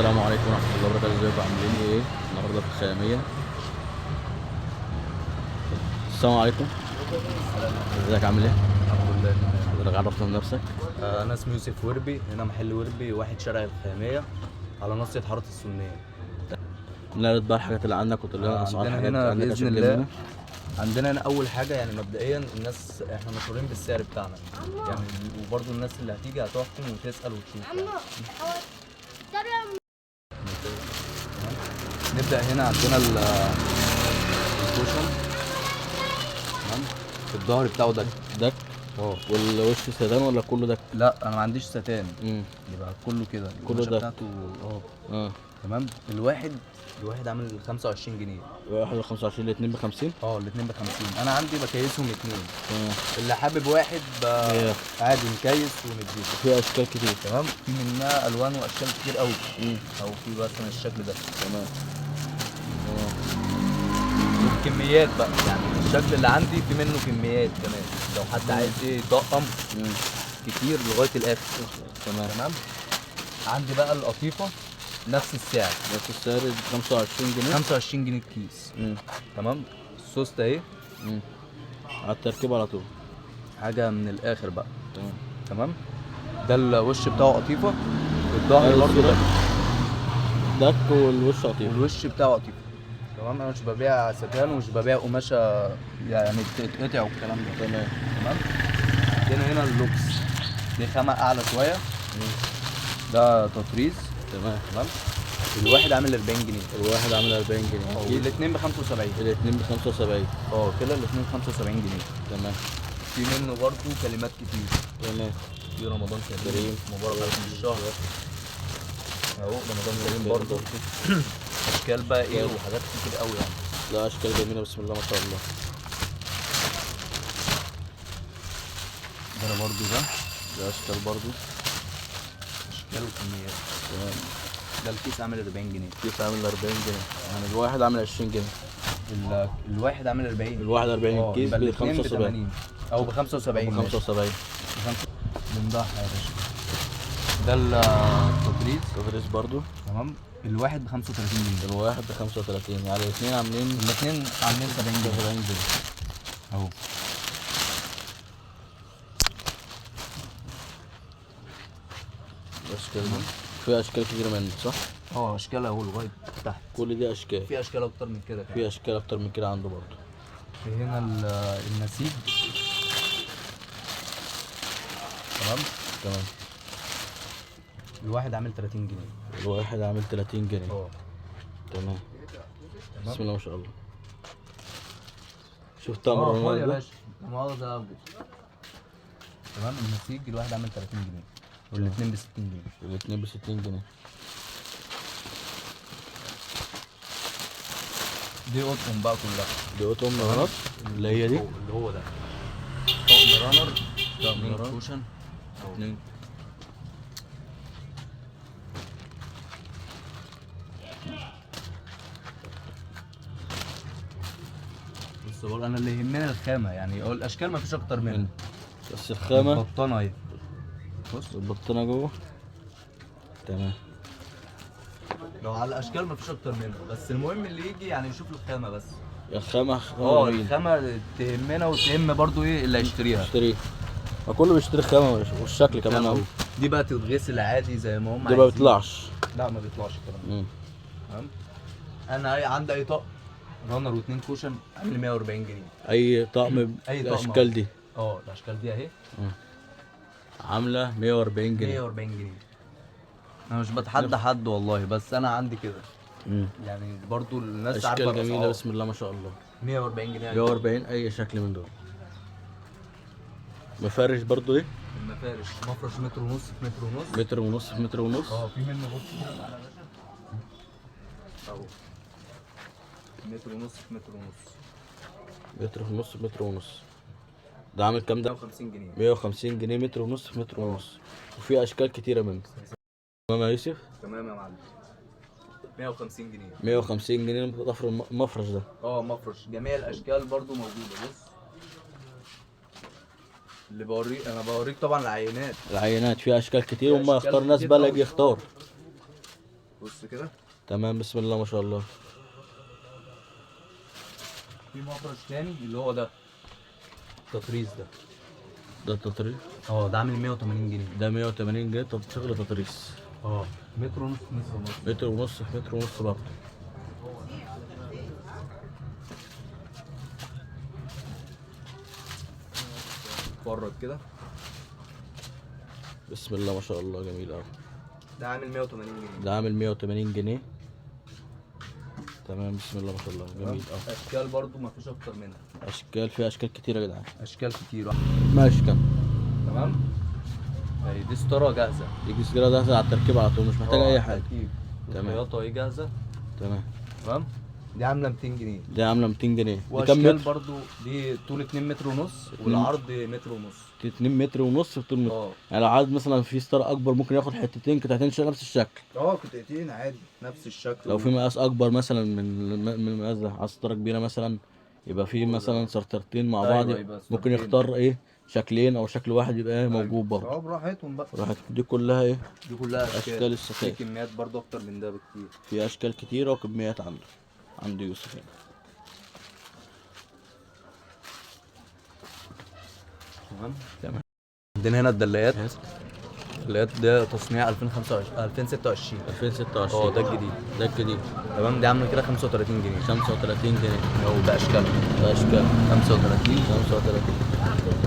السلام عليكم ورحمة الله وبركاته. ازيكم عاملين ايه؟ النهارده في الخيامية. السلام عليكم. ازيك عامل ايه؟ الحمد لله تمام. حضرتك عرفنا من نفسك. انا اسمي يوسف وربي، هنا محل وربي واحد شارع الخيامية على ناصية حارة السنية. نعرض بقى الحاجات اللي عندك وتقول لنا اسعار عندنا الحاجات هنا عندك بإذن عشان الله. تلمنا. عندنا هنا أول حاجة يعني مبدئيا الناس احنا مشهورين بالسعر بتاعنا يعني، وبرضه الناس اللي هتيجي هتحكم وتسأل وتشوف يعني. نبدأ هنا عندنا الكوشن، تمام. الظهر بتاعه دك اه والوش سدان ولا كله دك؟ لا انا ما عنديش ستان، امم يبقى كله كده كله القماشة دك. بتاعته اه تمام. الواحد عامل 25 جنيه. واحد ب 25 الاتنين ب 50. الاتنين ب 50. انا عندي بكيسهم اتنين، تمام. اللي حابب واحد هي عادي نكيس ونديله. فيها اشكال كتير. تمام، في منها الوان واشكال كتير قوي. امم او في مثلا الشكل ده تمام. والكميات بقى، يعني الشكل اللي عندي في منه كميات كمان لو حد عايز ايه يطقم امم كتير لغايه الاخر. تمام. تمام. عندي بقى القطيفه نفس السعر، بس السعر ب 25 جنيه. 25 جنيه الكيس. تمام. السوست اهي امم على التركيب على طول. حاجه من الاخر بقى. تمام. تمام. ده الوش بتاعه قطيفه، الظهر برضه ده دك والوش قطيف. والوش بتاعه قطيف. تمام. انا مش ببيع ستان ومش ببيع قماشه يعني تتقطع والكلام ده. تمام. تمام. عندنا هنا اللوكس، دي خامه اعلى شويه، ده تطريز. تمام. تمام. الواحد عامل 40 جنيه. الواحد عامل 40 جنيه. اكيد والاثنين ب 75. الاتنين ب 75. كده الاثنين ب 75 جنيه. تمام. في منه برضه كلمات كتير. تمام. في رمضان كريم، كريم. مبارك عليكم الشهر اهو، رمضان كريم برضه. اشكال بقى ايه وحاجات كتير قوي يعني. لا اشكال جميله بسم الله ما شاء الله. ده برضه ده اشكال برضو. اشكال وكميات. تمام. ده الكيس عامل 40 جنيه. كيس عامل 40 جنيه. يعني الواحد عامل 20 جنيه. الواحد عامل 40. الواحد 40 الكيس ب 75 او ب 75 ب 75. بنضحي يا باشا. ده التطريز تدريس برضو. تمام. الواحد ب 35 جنيه. الواحد ب 35 يعني الاثنين عاملين الاثنين عاملين 70 جنيه 70 جنيه اهو. الاشكال دي في اشكال كتير منه صح؟ اشكال اهو لغايه تحت. كل دي اشكال. في اشكال اكتر من كده في اشكال اكتر من كده عنده برضو. في هنا النسيج. تمام. تمام. الواحد عامل 30 جنيه. الواحد عامل 30 جنيه. تمام. بسم الله ما شاء الله. شوف تمر خد يا رونالدو. باشا مؤاخذة أبو. تمام. النسيج الواحد عامل 30 جنيه والاثنين ب 60 جنيه. الاثنين ب 60 جنيه. دي قطن بقى كلها. دي قطن رانر اللي هي دي. اللي هو ده طقم رانر. طقم اتنين رانر. كوشن. اتنين. بص بقول انا اللي يهمني الخامه، يعني هو الاشكال ما فيش اكتر منها. بس الخامة البطانه اهي. بص البطانة جوه. تمام. لو على الاشكال ما فيش اكتر منها، بس المهم اللي يجي يعني يشوف الخامه بس. الخامة خامة جميلة. الخامه تهمنا وتهم برضو ايه اللي هيشتريها. اشتري. ما كله بيشتري خامة والشكل كمان اهو. دي بقى تتغسل عادي زي ما هم دي ما عايزين. بيطلعش. لا ما بيطلعش الكلام ده. مم. تمام. انا عندي اي طقم رانر واثنين كوشن عامل 140 جنيه. اي طقم اي طقم الاشكال دي الاشكال دي اهي عاملة 140 جنيه. 140 جنيه. انا مش بتحدى حد والله، بس انا عندي كده مم. يعني برضو الناس عارفه اشكال جميلة الأسعار. بسم الله ما شاء الله. 140 جنيه 140 اي شكل من دول. مفرش برضو ايه؟ المفارش مفرش متر ونص في متر ونص. متر ونص في متر ونص. في منه بص اهو متر ونص في متر ونص. متر ونص في متر ونص. ده عامل كام ده؟ 150 جنيه. 150 جنيه متر ونص في متر ونص. وفي اشكال كتيرة منه. تمام يا يوسف؟ تمام يا معلم. 150 جنيه. 150 جنيه ضفر المفرش ده. مفرش جميع الاشكال برضو موجوده. بص اللي انا بوريك طبعا العينات. العينات فيها اشكال كتير فيها وما أشكال يختار ناس كتير بقى اللي أوي. يجي يختار. بص كده. تمام بسم الله ما شاء الله. في مفرش تاني اللي هو ده تطريز ده. ده التطريز. ده عامل 180 جنيه. ده 180 جنيه. طب شغل تطريز. متر ونص متر ونص. متر ونص في متر ونص برضه. اتفرج كده. بسم الله ما شاء الله جميل قوي. ده عامل 180 جنيه. ده عامل 180 جنيه. تمام بسم الله ما شاء الله جميل قوي. اشكال برضو ما فيش اكتر منها. اشكال، فيها اشكال كتيره يا جدعان. اشكال كتير. ماشي كام. تمام. دي ستاره جاهزه. يجي سجاره ده على التركيب على طول، مش محتاجه اي حاجه. تمام. الخياطه اهي جاهزه. تمام. تمام. دي عامله 200 جنيه. دي عامله 200 جنيه. دي كام واشكال متر؟ برضو دي طول 2 متر ونص والعرض متر ونص. 2 متر ونص في طول متر. اه يعني لو عايز مثلا في ستار اكبر ممكن ياخد حتتين قطعتين نفس الشكل. قطعتين عادي نفس الشكل. لو في مقاس اكبر مثلا من المقاس ده، عايز ستاره كبيره مثلا يبقى في مثلا سرطرتين مع بعض. يبقى ممكن ستارتين. يختار ايه شكلين او شكل واحد يبقى ايه موجود برضه. براحتهم بقى. راحت دي كلها ايه دي كلها اشكال في الستاير. كميات برضو اكتر من ده بكتير. في اشكال كتيره وكميات عند يوسف هنا. تمام. عندنا هنا الدلايات. الدلايات ده تصنيع 2025 2026. 2026. ده الجديد. ده الجديد. تمام. دي عامله كده 35 جنيه. 35 جنيه. ده اشكال. ده اشكال 35. 35.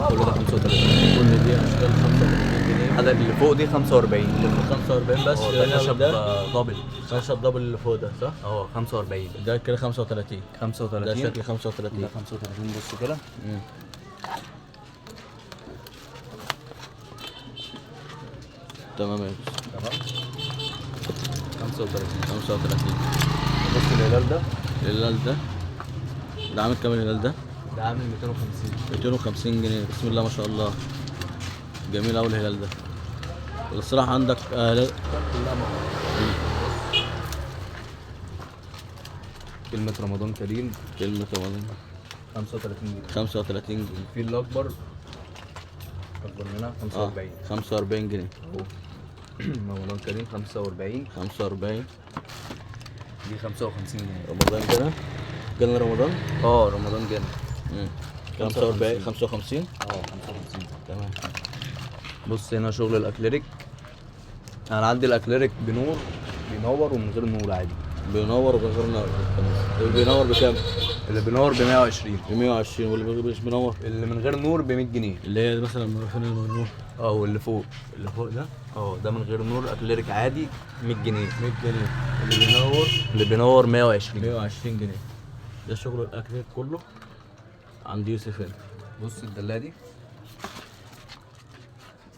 كل ده 35. كل دي اشكال 35 جنيه. هذا اللي فوق دي 45. اللي في 45 بس. ده خشب ده دبل. خشب دبل اللي فوق ده صح؟ 45. ده كده 35. 35. ده شكل 35. ده 35. بص كده. تمام يا يوسف. تمام. 35. 35. بص الهلال ده. الهلال ده عامل كام الهلال ده؟ ده عامل 250. 250 جنيه. بسم الله ما شاء الله جميل قوي الهلال ده. الصراحه عندك هلال كلها كلمة رمضان كريم. كلمة رمضان 35 جنيه. 35 جنيه. في الأكبر أكبر منها 45. 45 جنيه. رمضان كريم 45. 45. دي 55 جنيه. رمضان جنة. جنة رمضان. رمضان جنة. 45. 55. 55. تمام. بص هنا شغل الأكليريك. أنا عندي الأكليريك بينور ومن غير نور عادي. بينور وبغير نور. تمام. بينور بكام؟ اللي بينور ب 120. ب 120. واللي مش بينور؟ اللي من غير نور ب 100 جنيه. اللي هي مثلا من فين النور؟ واللي فوق. اللي فوق ده؟ ده من غير نور أكليريك عادي 100 جنيه. 100 جنيه. اللي بينور 120. 120 جنيه. ده شغل الاكريليك كله عند يوسف هنا. بص الدلاية دي.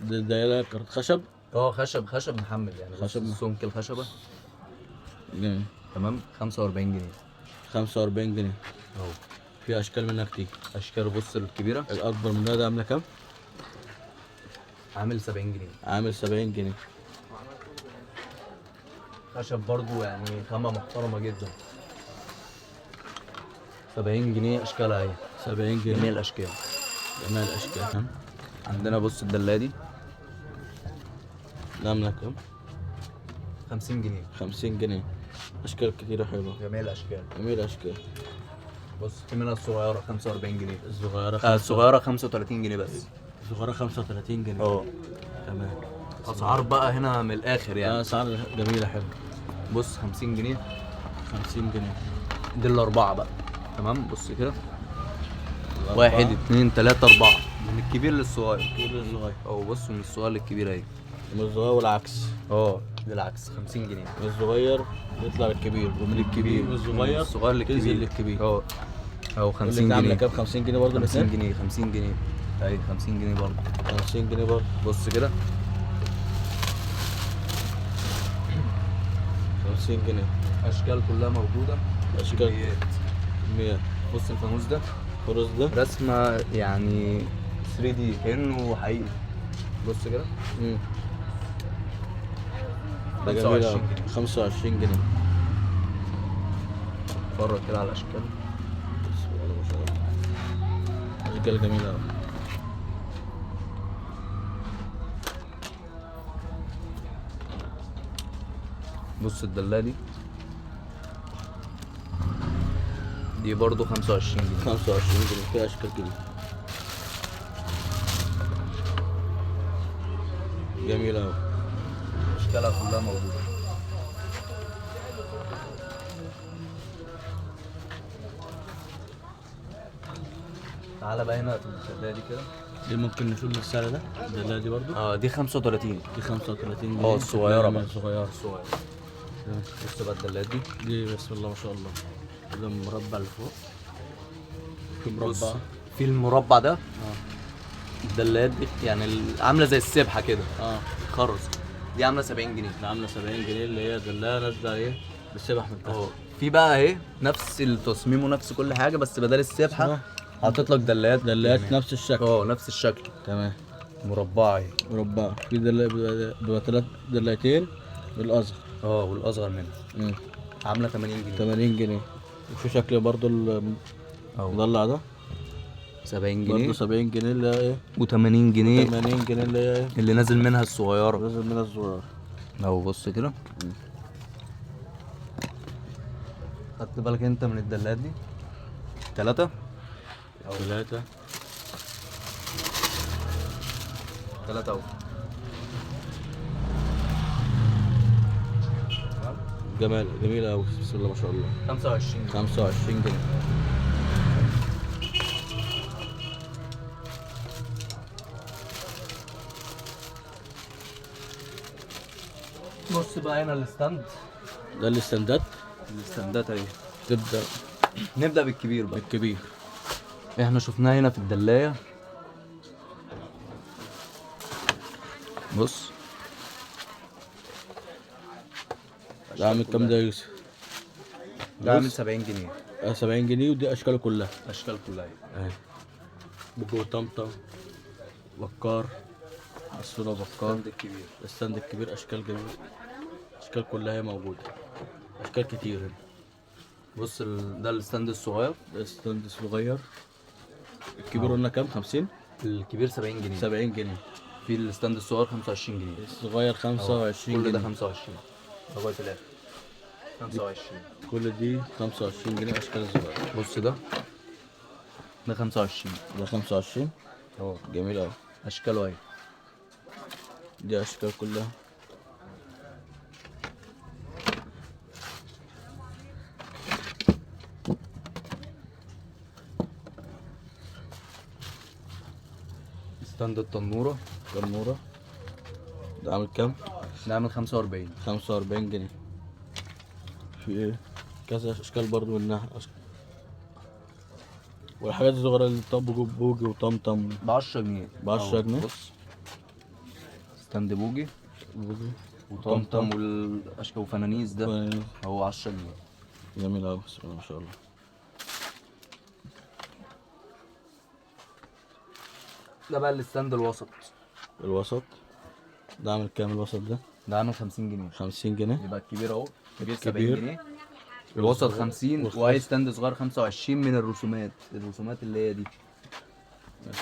ده كارت خشب. خشب محمل يعني. خشب سمك الخشبة. جميل. تمام. 45 جنيه. 45 جنيه. في اشكال منها كتير. اشكال. بص الكبيرة. الاكبر منها ده عامله كام؟ عامل 70 جنيه. عامل 70 جنيه. خشب برضو يعني خامة محترمة جدا. 70 جنيه اشكالها اهي. 70 جنيه. جميع الاشكال. جميع الاشكال. عندنا بص الدلاية دي. ده عامله كام؟ 50 جنيه. 50 جنيه. اشكال كتيره حلوه. جميع الاشكال. جميع الاشكال. بص في منها الصغيرة 45 جنيه. الصغيره الصغيرة 35 جنيه بس. الصغيره 35 جنيه. تمام. اسعار بقى هنا من الاخر يعني. اسعار جميله حلوه. بص 50 جنيه. 50 جنيه. دي الاربعة بقى. تمام. بص كده. 1 2 3 4 من الكبير للصغير. الكبير للصغير. بص من الصغير للكبير اهي. من الصغير والعكس. بالعكس 50 جنيه. من الصغير يطلع للكبير، ومن الكبير من الصغير تنزل للكبير. 50 جنيه. جنيه. كام؟ 50 جنيه برضه. 50 جنيه. 50 جنيه. اهي 50 جنيه برضه. 50 جنيه برضه. بص كده. 50 جنيه. اشكال كلها موجوده. اشكال. كميات. بص الفانوس ده. الفانوس ده رسمه يعني 3 دي كانه حقيقي. بص كده. ده جميل. 25 جنيه. اتفرج كده على الاشكال. بسم الله ما شاء الله. اشكال جميله قوي. بص الدلاله دي برضو 25 جنيه. 25 جنيه فيها اشكال جديدة. جميلة اوي. اشكالها كلها موجوده. تعالى بقى هنا في الدلاله دي كده. دي ممكن نشوف السعر ده؟ الدلالة دي برضو؟ دي 35. دي 35 جنيه. الصغيره بقى. الصغيرة. الصغيره. بص بقى الدلات دي. دي بسم الله ما شاء الله. ده المربع اللي فوق. في بص مربع. في المربع ده الدلات دي يعني عامله زي السبحه كده. اه خرز. دي عامله 70 جنيه. اللي عاملة 70 جنيه اللي هي دلالة نازلة ايه؟ بالسبح من تحت. في بقى اهي نفس التصميم ونفس كل حاجه، بس بدل السبحه اسمها؟ حاطط لك دلات. دلالات يعني نفس الشكل. نفس الشكل. تمام. مربعه اهي. مربع. في بيبقى 3 دلاتين بالاصغر. والاصغر منها عامله 80 جنيه. 80 جنيه. وفي شكل برضو المضلع ده 70 برضو جنيه 70 جنيه اللي هي ايه؟ و80 جنيه 80 جنيه اللي هي ايه؟ اللي نازل منها الصغيره. نازل منها الزرار. بص كده. خدت بالك انت من الدلات دي؟ 3 3 اهو. جميلة أوي بسم الله ما شاء الله. 25 25 جنيه. بص بقى هنا الستاند. ده الاستندات. الاستندات اهي. تبدأ نبدأ بالكبير بقى. بالكبير. احنا شفناه هنا في الدلاية. بص ده عامل كام ده يا يوسف؟ ده عامل 70 جنيه. 70 جنيه ودي أشكاله كلها. اشكال كلها أهي. بوجو طمطم. بكار. الصورة بكار. الستاند الكبير. الستاند الكبير أشكال جميلة. أشكال كلها هي موجودة. أشكال كتير هنا. بص ده الستاند الصغير. ده ستاند صغير. الكبير قلنا كام؟ 50؟ الكبير 70 جنيه. 70 جنيه. في الستاند الصغير 25 جنيه. الصغير 25 كل ده جنيه. 25 لغاية الآخر 25. كل دي 25 جنيه أشكال الصغير. بص ده 25. ده 25. جميل أوي. أشكاله أهي. دي أشكال كلها. ستاند التنورة. تنورة. ده عامل كام؟ ده عامل 45. 45 جنيه. في ايه؟ كذا اشكال برضو منها والحاجات الصغيرة اللي بوجي وطمطم ب 10 جنيه. ب 10 جنيه. بص ستاند بوجي بوجي وطمطم والاشكال وفنانيس ده هو 10 جنيه. جميل أوي بسم الله ما شاء الله. ده بقى الستاند الوسط. الوسط. ده عامل كام الوسط ده؟ ده عامل 50 جنيه. 50 جنيه. يبقى الكبير اهو. الكبير الكبير. 70 جنيه. الوسط 50 والخاص. واي ستاند صغير 25 من الرسومات اللي هي دي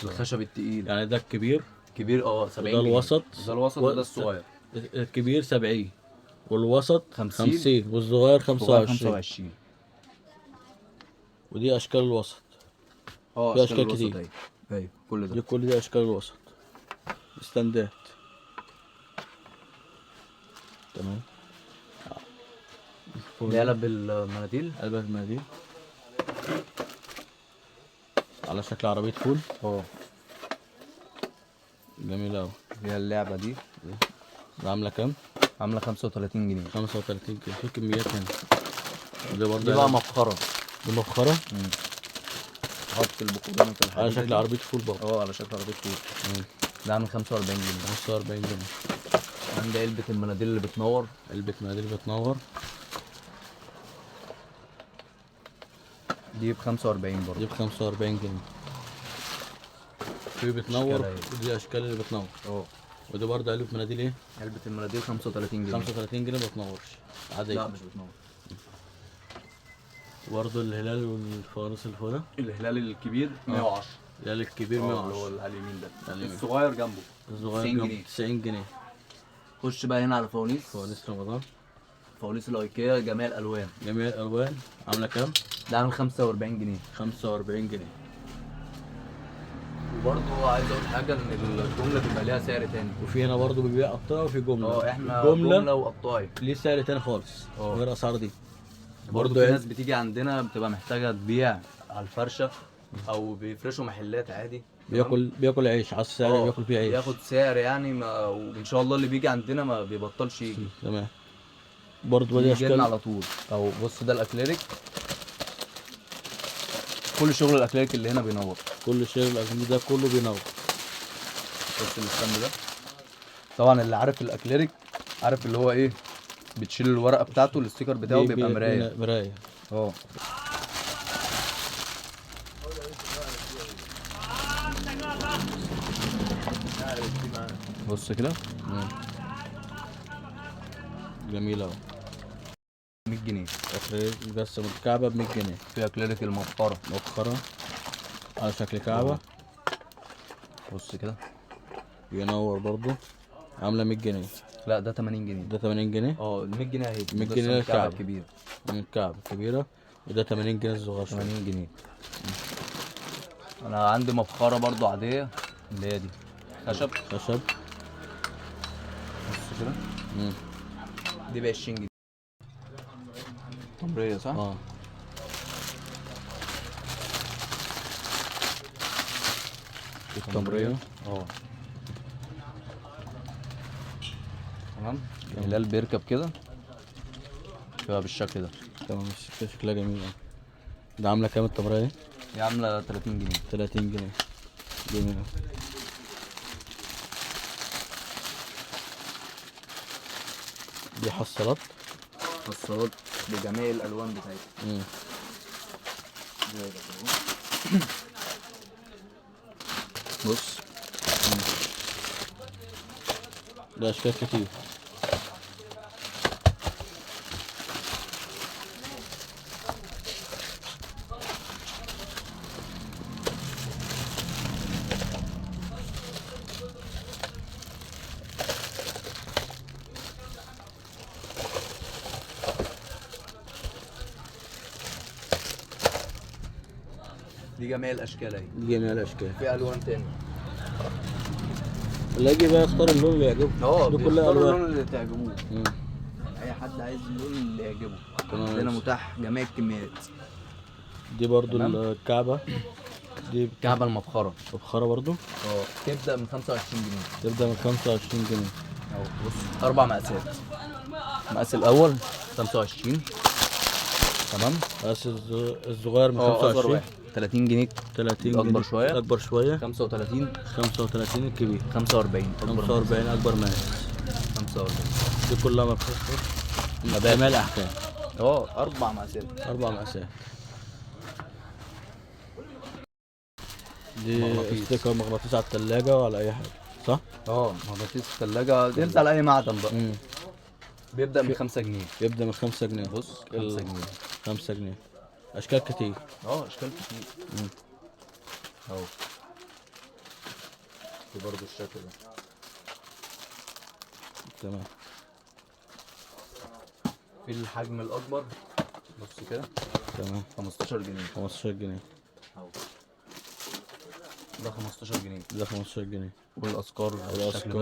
الخشب التقيل. يعني ده الكبير. كبير 70 وده جنيه. الوسط. ده الوسط وده الصغير. الكبير 70 والوسط 50 والصغير 25. 25. ودي أشكال الوسط. في في أشكال الوسط كتير. اهي. ايوه كل ده. كل دي أشكال الوسط. ستاندات. تمام. دي علب المناديل. علبة المناديل على شكل عربية فول. جميلة أوي. هي اللعبة دي ده عاملة كام؟ عاملة 35 جنيه. 35 كيلو. في كميات هنا. ودي برضه دي بقى مفخرة. دي مفخرة. تحط البخورين في الحاجات على شكل دي. عربية فول برضه. على شكل عربية فول. ده عامل 45 جنيه. 45 جنيه. عندي علبة المناديل اللي بتنور. علبة مناديل بتنور. دي ب 45 برضه. دي ب 45 جنيه. في بتنور. أشكال أهي. ودي أشكال اللي بتنور. ودي برضه علبة مناديل إيه؟ علبة المناديل 35 جنيه. 35 جنيه ما بتنورش. عادية. لا مش بتنور. وبرضه الهلال والفوانيس اللي فوق ده. الهلال الكبير 110. الهلال الكبير اللي 110. هو اللي على اليمين ده. على اليمين. الصغير جنبه الصغير 90 جنب جنيه. 90 جنيه. خش بقى هنا على فوانيس. فوانيس رمضان. فوانيس الايكيا جميع الالوان. جميع الالوان عامله كام؟ ده عامل 45 جنيه. 45 جنيه. وبرضه عايز اقول حاجه ان الجمله بيبقى ليها سعر تاني. وفي هنا برضه بيبيع قطاعي وفي جمله. احنا الجمله جمله وقطاعي ليه سعر تاني خالص غير الاسعار دي. برضه برضه في ناس بتيجي عندنا بتبقى محتاجه تبيع على الفرشه او بيفرشوا محلات عادي. بياكل عيش على السعر، بياكل فيه عيش، بياخد سعر يعني وان شاء الله اللي بيجي عندنا ما بيبطلش يجي. تمام. برضه دي يجي لنا اشكال على طول. او بص ده الاكليريك، كل شغل الاكليريك اللي هنا بينور. كل شيء الاجنبي ده كله بينور. بص الستاند ده طبعا اللي عارف الاكليريك عارف اللي هو ايه، بتشيل الورقه بتاعته الاستيكر بتاعه بيبقى مرايه. مرايه. بص كده جميل اهو. 100 جنيه. اكريليك مجسم الكعبه ب 100 جنيه. في اكليريك المبخره على شكل كعبه. بص كده بينور برضه عامله 100 جنيه. لا ده 80 جنيه. ده 80 جنيه. ال 100 جنيه اهي. 100 جنيه الكعب الكبير. الكعب الكبيره. وده 80 جنيه الصغير. 80 جنيه. انا عندي مبخره برضو عاديه اللي هي دي خشب. بص كده دي ب 20 جنيه. تمريه صح؟ التمريه. تمام. الهلال بيركب كده بيبقى بالشكل ده. تمام. شكلها جميل. ده عامله كام التمريه دي؟ دي عامله 30 جنيه. 30 جنيه. جميل. دي حصالات بجميع الالوان بتاعتها. بص ده اشكال كتير. دي جميع الاشكال اهي. دي جميع الاشكال. في الوان تاني. اللي يجي بقى يختار اللون اللي يعجبه. دي كلها الوان. اللون اللي تعجبوه. اي حد عايز اللون اللي يعجبه. عندنا متاح جميع الكميات. دي برضو الكعبه. دي كعبه المبخره. مبخره برضو. تبدا من 25 جنيه. تبدا من 25 جنيه. بص 4 مقاسات. المقاس الاول 25. تمام. المقاس الصغير من 25. 30 جنيه. 30 جنيه اكبر شويه. 35 الكبير. 45 اكبر مقاس. 45 دي كلها مبخره جميع الاحكام. 4 مقاسات. دي ستيكر مغناطيس على الثلاجه وعلى اي حاجه صح؟ مغناطيس الثلاجه يلزق على اي معدن بقى. بيبدا من 5 جنيه. يبدا من 5 جنيه. بص 5 جنيه. 5 جنيه. اشكال كتير. اشكال كتير. في برضه الشكل ده. تمام. في الحجم الاكبر بص كده. تمام. 15 جنيه. 15 جنيه. ده 15 جنيه. ده 15 جنيه. والاذكار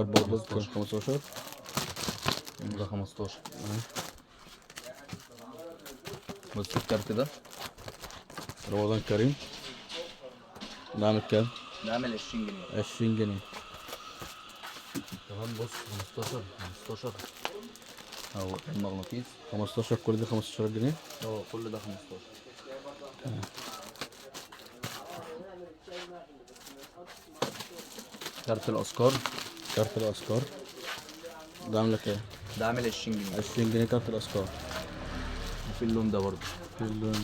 برضه 15. ده 15. بص الكارت ده رمضان كريم. ده عامل كام؟ ده عامل 20 جنيه. 20 جنيه. تمام. بص 15 اهو المغناطيس. 15 كل ده 15 جنيه. كل ده 15. كارت الأذكار ده عامله كام؟ ده عامل 20 جنيه. 20 جنيه كارت الأذكار. وفي اللون ده برضه. في اللون ده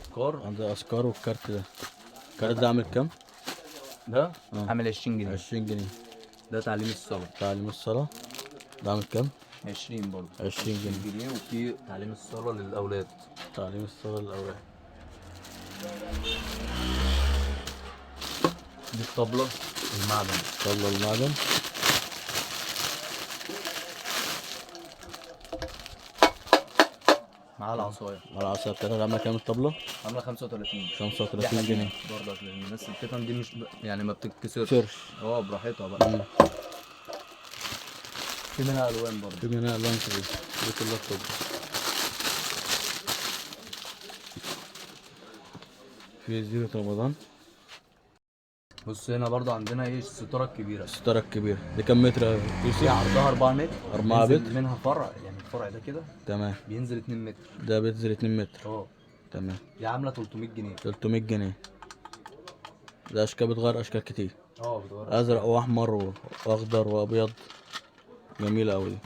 أذكار. عندي أذكار والكارت ده. الكارت ده عامل كام؟ ده عامل 20 جنيه. 20 جنيه. ده تعليم الصلاة. ده عامل كام؟ 20 برضه. 20 جنيه. وفي تعليم الصلاة للأولاد. دي الطبلة المعدن. مع العصايه. على العصايه بتاعتها عامله كام الطبله؟ عامله 35. 35 جنيه. برضه عشان الناس التيفن دي مش يعني ما بتتكسرش. فرش. براحتها بقى. مم. في منها الوان برضه. في منها الوان كتير، دي كلها الطب. في زيرة رمضان. بص هنا برضه عندنا ايه الستاره الكبيره. الستاره الكبيره دي كام متر يا دي يوسف؟ عرضها 4 متر. 4 بينزل متر. منها فرع، يعني الفرع ده كده تمام. بينزل 2 متر. ده بينزل 2 متر. تمام. دي عامله 300 جنيه. 300 جنيه. ده اشكال بتغير اشكال كتير. بتغير ازرق واحمر واخضر وابيض. جميله قوي دي.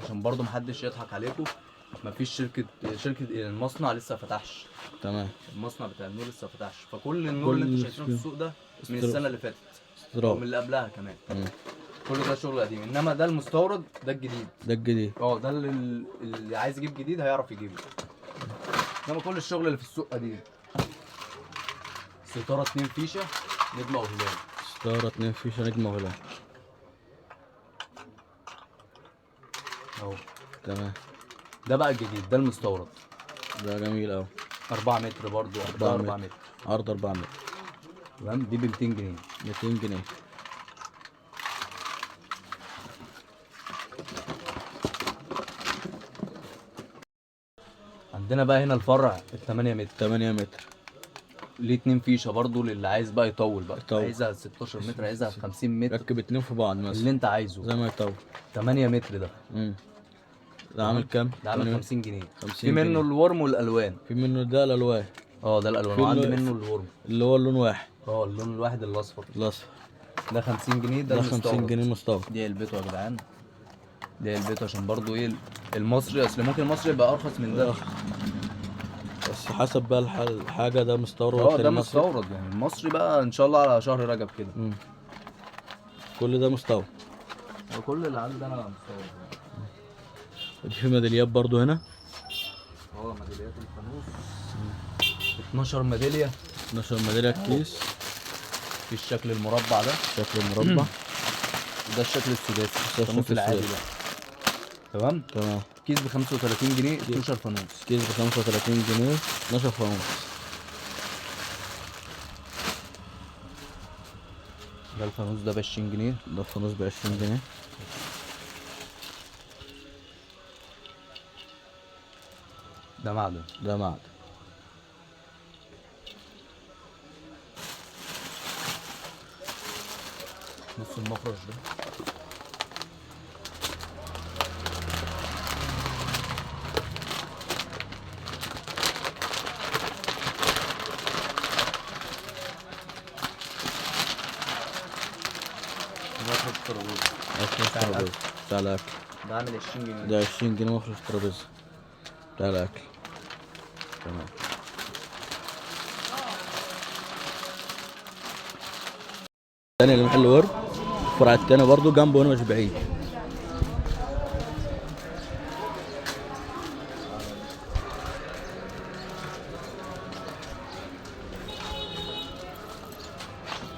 عشان برضه محدش يضحك عليكم، مفيش شركه المصنع لسه فتحش. تمام. المصنع بتاع النور لسه فتحش، فكل النور اللي انتوا شايفينه في السوق ده من السنه اللي فاتت ومن اللي قبلها كمان. كل ده شغل قديم، انما ده المستورد، ده الجديد. ده الجديد. ده اللي عايز يجيب جديد هيعرف يجيبه. انما كل الشغل اللي في السوق قديم. ستاره 2 فيشه نجمه وهلال. ستاره 2 فيشه نجمه وهلال. تمام. ده بقى الجديد، ده المستورد. ده جميل قوي. 4 متر برضه. 4 متر. عرض 4 متر. تمام. دي ب 200 جنيه. 200 جنيه. عندنا بقى هنا الفرع ال 8 متر. 8 متر. ليه 2 فيشه برضه للي عايز بقى يطول بقى. يطول. عايزها 16 متر، عايزها 50 متر. ركب 2 في بعض مثلا. اللي انت عايزه. زي ما يطول. 8 متر ده. ده عامل كام؟ ده عامل 50 جنيه. 50 في منه جنيه. الورم والالوان. في منه ده الالوان. ده الالوان. وعندي منه الورم اللي هو اللون واحد. اللون الواحد الاصفر. الاصفر. ده 50 جنيه. ده 50 جنيه مستورد. دي علبته يا جدعان. دي علبته عشان برضو ايه المصري، اصل ممكن المصري يبقى ارخص من ده. بس حسب بقى الحاجه، ده مستورد ده مستورد. يعني المصري بقى ان شاء الله على شهر رجب كده. كل ده مستورد. كل اللي عندي ده انا مستورد. في ميداليات برضو هنا. ميداليات الفانوس. 12 ميداليه. 12 ميداليه كيس. في الشكل المربع ده. شكل المربع. ده الشكل السداسي. الفانوس العادي ده. تمام. كيس ب 35 جنيه. 12 فانوس. كيس ب 35 جنيه. 12 فانوس. ده الفانوس ده ب 20 جنيه. ده الفانوس ب 20 جنيه. ده معدن. ده معدن. نص المفرش ده. مفرش ترابيزه. مفرش ترابيزه بتاع الاكل. ده عامل 20 جنيه. ده 20 جنيه مفرش ترابيزه بتاع الاكل. تمام. الثاني اللي محل ورد، الفرع التاني برضو جنبه هنا مش بعيد.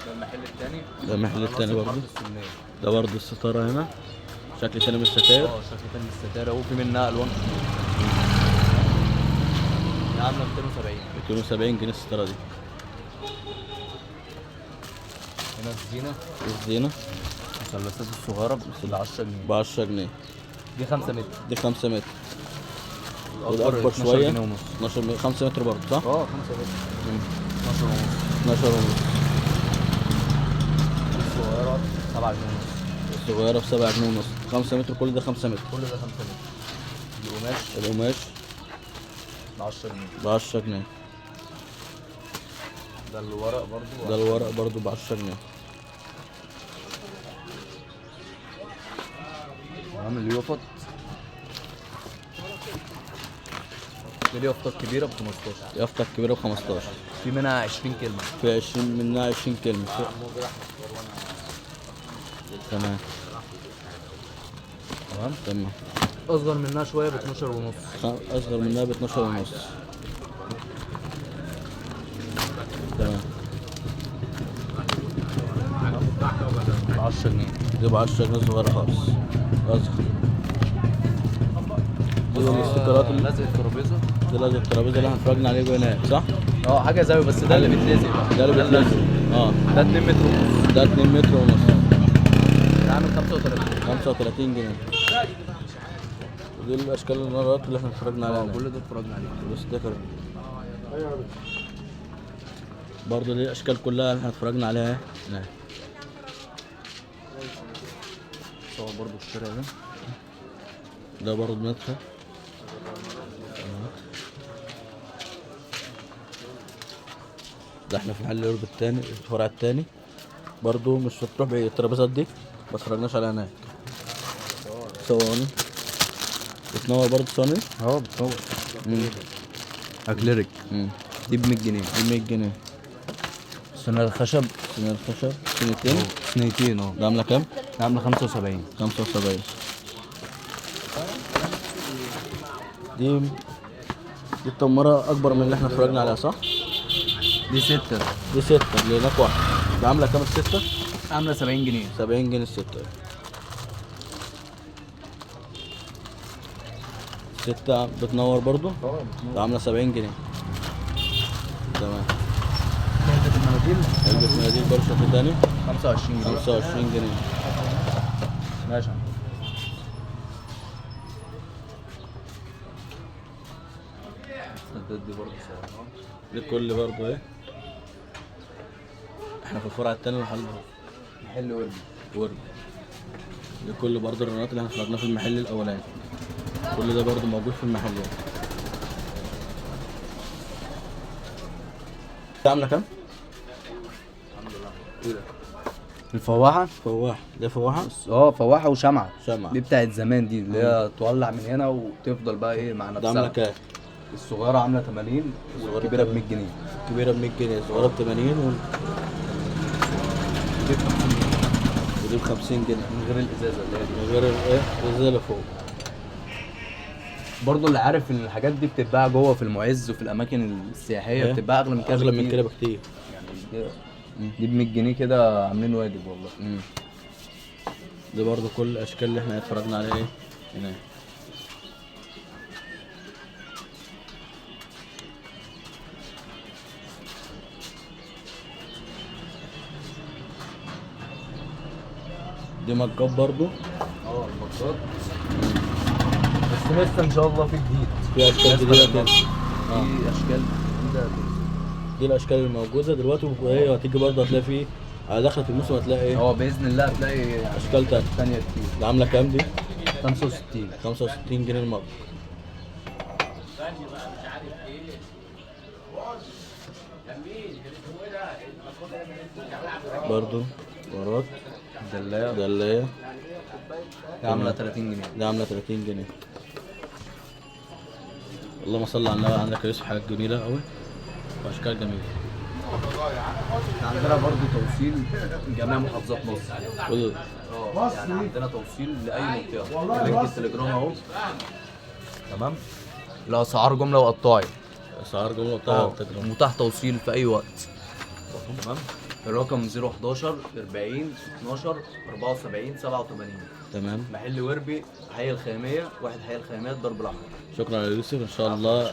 ده المحل التاني. ده المحل التاني برضو. ده برضو الستارة هنا. شكل تاني من الستاير. شكل تاني من الستاير اهو. في منها الوان. دي عامله 270. 270 جنيه الستارة دي. هنا الزينه. الزينة. المثلثات الصغيرة ب 10 جنيه. ب 10 جنيه. دي 5 متر. دي 5 متر. وده الأكبر أكبر 12 شوية. جنيه ونص. 12 متر. 5 متر برضه صح؟ 5 متر. 12 ونص. 12 ونص. الصغيرة 7 جنيه ونص. الصغيرة ب 7 جنيه ونص. 5 متر. كل ده 5 متر. كل ده 5 متر. القماش ب 10 جنيه. ب 10 جنيه. ده الورق برضو. ده الورق برضه ب 10 جنيه. عامل يوفط. دي اليافطة الكبيرة ب 15. يافطة الكبيرة ب 15. في منها 20 كلمة. في 20 منها 20 كلمة. تمام. تمام. أصغر منها شوية ب 12 ونص. أصغر منها ب 12 ونص. تمام. ب 10 جنيه. دي ب 10 جنيه صغيرة خالص. أصغر. دي الاستيكرات اللي لازق الترابيزه. دي لازم الترابيزه اللي احنا اتفرجنا عليه هناك صح؟ اه حاجه زيه، بس ده اللي بيتلزق بقى. ده اللي بيتلزق. اه ده 2 متر ونص. ده 2 متر ونص. ده عامل 35. 35 جنيه. ودي الاشكال النارات اللي احنا اتفرجنا عليها هناك. كل ده اتفرجنا عليه. والاستيكر برضه دي الاشكال كلها اللي احنا اتفرجنا عليها هناك. صور برضه الشارع ده. ده برضه مدخل. ده احنا في محل القرب التاني، الفرع التاني برضه مش بتروح بعيد. الترابيزات دي ما اتفرجناش عليها هناك. صواني بتنور برضه صواني. اه بتصور. اكليريك. دي ب 100 جنيه. ب 100 جنيه. سنة الخشب. سنة الخشب سنتين. سنتين اه. ده عاملة كام؟ ده عاملة 75. 75. دي التمرة أكبر من اللي احنا اتفرجنا عليها صح؟ دي 6. دي 6 اللي هناك واحدة. ده عاملة كام الستة؟ عاملة 70 جنيه. 70 جنيه الستة. ستة بتنور برضو؟ ده عاملة 70 جنيه. تمام. علبة المناديل. علبة مناديل برضه شكل تاني 25 جنيه. 25 جنيه. ماشي. السداد دي برضه سعرها. دي كل برضه ايه؟ احنا في الفرع التاني محل محل ورد. ورد. دي كل برضه الرنات اللي احنا اتفرجنا في المحل الأولاني. كل ده برضه موجود في المحلات. دي عاملة كام؟ الفواحة. فواحة. دي فواحة؟ اه فواحة وشمعة. شمعة. دي بتاعت زمان دي اللي هي تولع من هنا وتفضل بقى ايه مع ده نفسها. عاملة كام؟ الصغيرة عاملة 80 والكبيرة ب 100 جنيه. الكبيرة ب 100 جنيه، الصغيرة ب 80 دي ب 50 جنيه. ودي ب 50 جنيه. من غير الازازة اللي هي دي. من غير الايه؟ الازازة اللي فوق. برضه اللي عارف ان الحاجات دي بتتباع جوه في المعز وفي الاماكن السياحيه إيه؟ بتتباع اغلى من كده أغلى من بكتير. كده بكتير. يعني دي ب 100 جنيه كده عاملين واجب والله. دي برضه كل الاشكال اللي احنا اتفرجنا عليها ايه هناك. دي مجات برضه. اه المجات. بس لسه ان شاء الله في جديد. في اشكال جديده كده. في اشكال جديده. دي الاشكال الموجوده دلوقتي، وهي هتيجي برضه هتلاقي في على دخلة الموسم هتلاقي ايه؟ اه باذن الله هتلاقي اشكال تانية كتير. دي عامله كام دي؟ 65. 65 جنيه المج. برضه ورات دلايه دي عامله 30 جنيه. دي عامله 30 جنيه. اللهم صل على النبي. عندك يا يوسف حاجات جميله قوي واشكال جميله. عندنا برضه توصيل جميع محافظات مصر. كل يعني عندنا توصيل لاي منطقه. لينك التليجرام اهو. تمام. الاسعار جمله وقطاعي. اسعار جمله بتاع التجربه. متاح توصيل في اي وقت. تمام. الرقم 011 40 12 74 87. تمام. محل وربي حي الخياميه، واحد حي الخياميه الضرب الاحمر. شكرا يا يوسف. ان شاء الله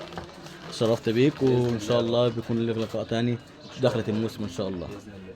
شرفت بيك، وان شاء الله بيكون لك لقاء تاني دخلت الموسم ان شاء الله. باذن الله.